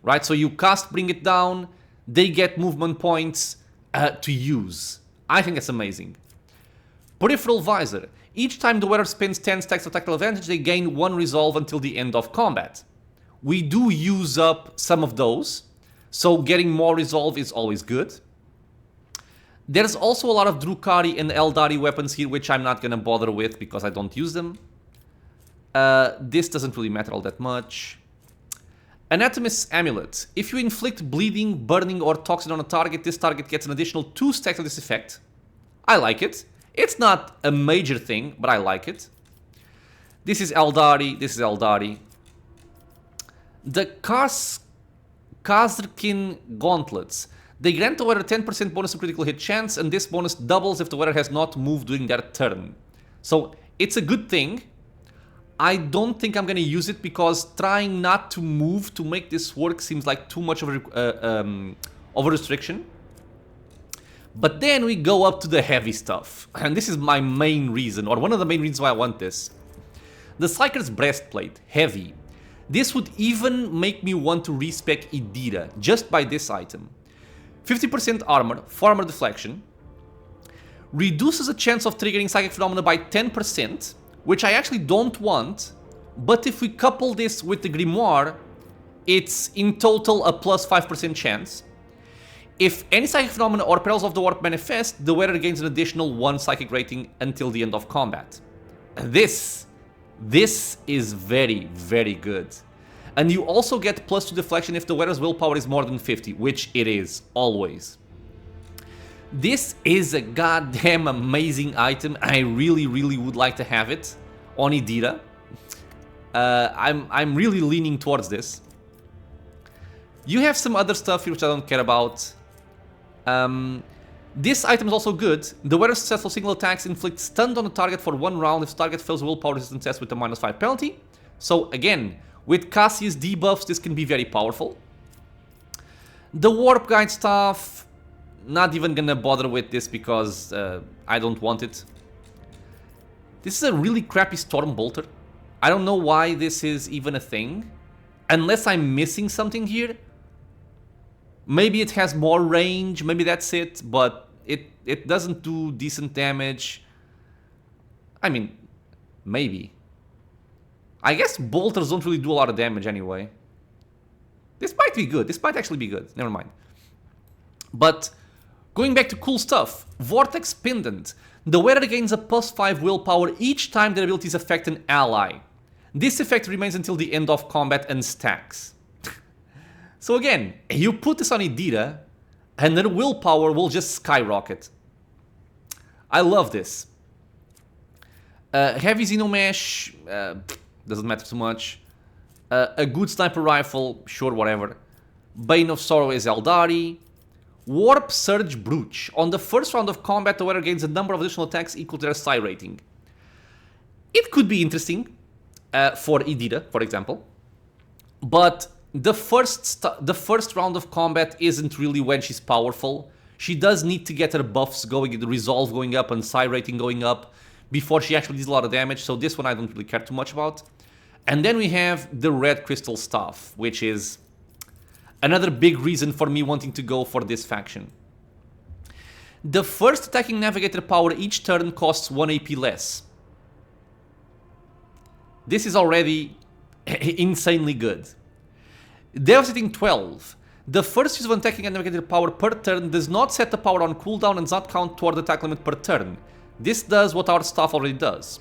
Right? So you cast Bring It Down, they get movement points to use. I think it's amazing. Peripheral Visor. Each time the wearer spends 10 stacks of tactical advantage, they gain 1 resolve until the end of combat. We do use up some of those, so getting more resolve is always good. There's also a lot of Drukhari and Eldari weapons here, which I'm not going to bother with because I don't use them. This doesn't really matter all that much. Anatomist's Amulet. If you inflict bleeding, burning, or toxin on a target, this target gets an additional 2 stacks of this effect. I like it. It's not a major thing, but I like it. This is Eldari. This is Eldari. The Khazrkin Gauntlets. They grant the wearer 10% bonus to critical hit chance, and this bonus doubles if the wearer has not moved during their turn. So, it's a good thing. I don't think I'm going to use it because trying not to move to make this work seems like too much of a restriction. But then we go up to the heavy stuff. And this is my main reason, or one of the main reasons why I want this. The Psyker's Breastplate. Heavy. This would even make me want to respec Idira, just by this item. 50% armor, 4 armor deflection. Reduces the chance of triggering Psychic Phenomena by 10%, which I actually don't want. But if we couple this with the Grimoire, it's in total a plus 5% chance. If any Psychic Phenomena or Perils of the Warp manifest, the wearer gains an additional 1 Psychic rating until the end of combat. This is very, very good. And you also get plus 2 deflection if the wearer's willpower is more than 50, which it is, always. This is a goddamn amazing item. I really, really would like to have it on Idira. I'm really leaning towards this. You have some other stuff here which I don't care about. This item is also good. The wearer's successful single attacks inflict stun on the target for 1 round if the target fails a willpower resistance test with a -5 penalty. So again, with Cassia's debuffs, this can be very powerful. The Warp Guide stuff, not even gonna bother with this because I don't want it. This is a really crappy Storm Bolter. I don't know why this is even a thing. Unless I'm missing something here. Maybe it has more range, maybe that's it, but it doesn't do decent damage. I mean, maybe. I guess bolters don't really do a lot of damage anyway. This might be good, this might actually be good, never mind. But, going back to cool stuff, Vortex Pendant. The wearer gains a +5 willpower each time their abilities affect an ally. This effect remains until the end of combat and stacks. So again, you put this on Idira, and their willpower will just skyrocket. I love this. Heavy Xenomesh, doesn't matter too much. A good sniper rifle, sure, whatever. Bane of Sorrow is Eldari. Warp Surge Brooch. On the first round of combat, the wearer gains a number of additional attacks equal to their psi rating. It could be interesting for Idira, for example. But the first round of combat isn't really when she's powerful. She does need to get her buffs going, the resolve going up and psi rating going up before she actually does a lot of damage, so this one I don't really care too much about. And then we have the Red Crystal Staff, which is another big reason for me wanting to go for this faction. The first attacking Navigator power each turn costs 1 AP less. This is already insanely good. Devastating 12. The first use of attacking and Navigator power per turn does not set the power on cooldown and does not count toward the attack limit per turn. This does what our staff already does.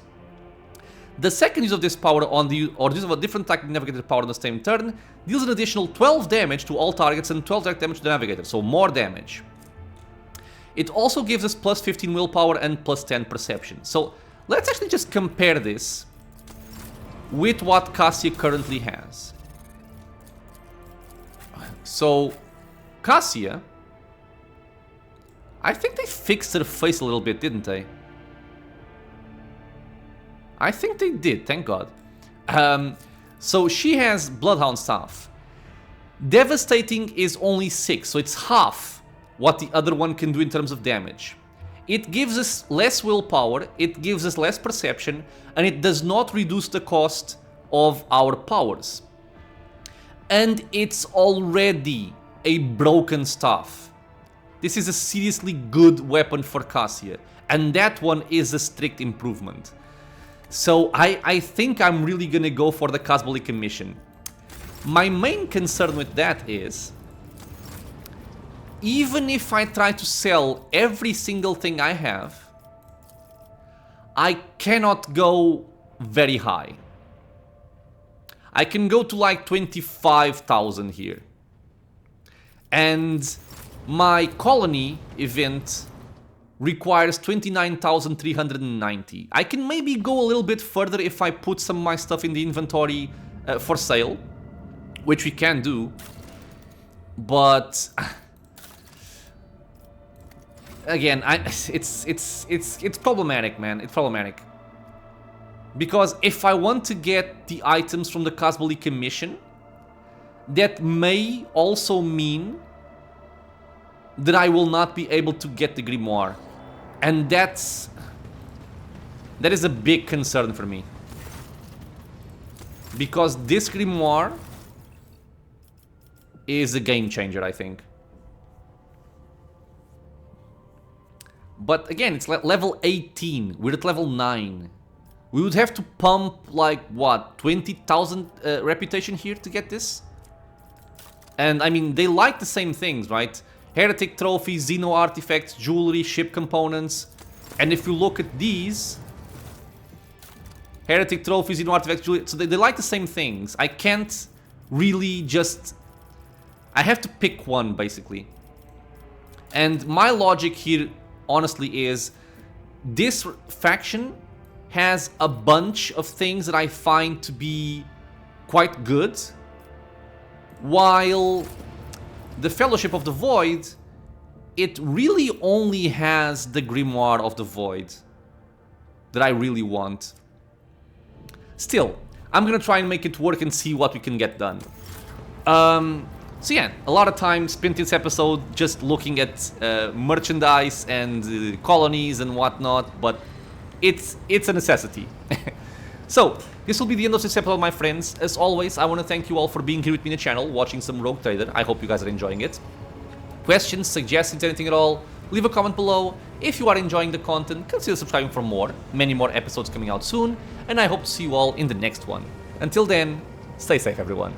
The second use of this power on the use of a different attacking Navigator power on the same turn deals an additional 12 damage to all targets and 12 direct damage to the Navigator, so more damage. It also gives us plus 15 willpower and plus 10 perception. So let's actually just compare this with what Cassia currently has. So, Cassia, I think they fixed her face a little bit, didn't they? I think they did, thank God. So she has Bloodhound Staff. Devastating is only 6, so it's half what the other one can do in terms of damage. it gives us less willpower, it gives us less perception, and it does not reduce the cost of our powers. And it's already a broken staff. This is a seriously good weapon for Cassia, and that one is a strict improvement. So I think I'm really gonna go for the Casbolica mission. My main concern with that is, even if I try to sell every single thing I have, I cannot go very high. I can go to like 25,000 here. And my colony event requires 29,390. I can maybe go a little bit further if I put some of my stuff in the inventory for sale, which we can do. But again, it's problematic, man. It's problematic. Because if I want to get the items from the Casbolica mission, that may also mean that I will not be able to get the Grimoire. And that is a big concern for me. Because this Grimoire is a game changer, I think. But again, it's level 18. We're at level 9. We would have to pump, like, what, 20,000 reputation here to get this? And, I mean, they like the same things, right? Heretic trophies, Xeno artifacts, jewelry, ship components. And if you look at these... Heretic trophies, Xeno artifacts, jewelry... So they like the same things. I can't really just... I have to pick one, basically. And my logic here, honestly, is... This faction has a bunch of things that I find to be quite good, while the Fellowship of the Void, it really only has the Grimoire of the Void that I really want. Still, I'm gonna try and make it work and see what we can get done. So yeah, a lot of time spent this episode just looking at merchandise and colonies and whatnot, but it's a necessity. So, this will be the end of this episode, my friends. As always, I want to thank you all for being here with me in the channel, watching some Rogue Trader. I hope you guys are enjoying it. Questions, suggestions, anything at all, leave a comment below. If you are enjoying the content, consider subscribing for more. Many more episodes coming out soon, and I hope to see you all in the next one. Until then, stay safe, everyone.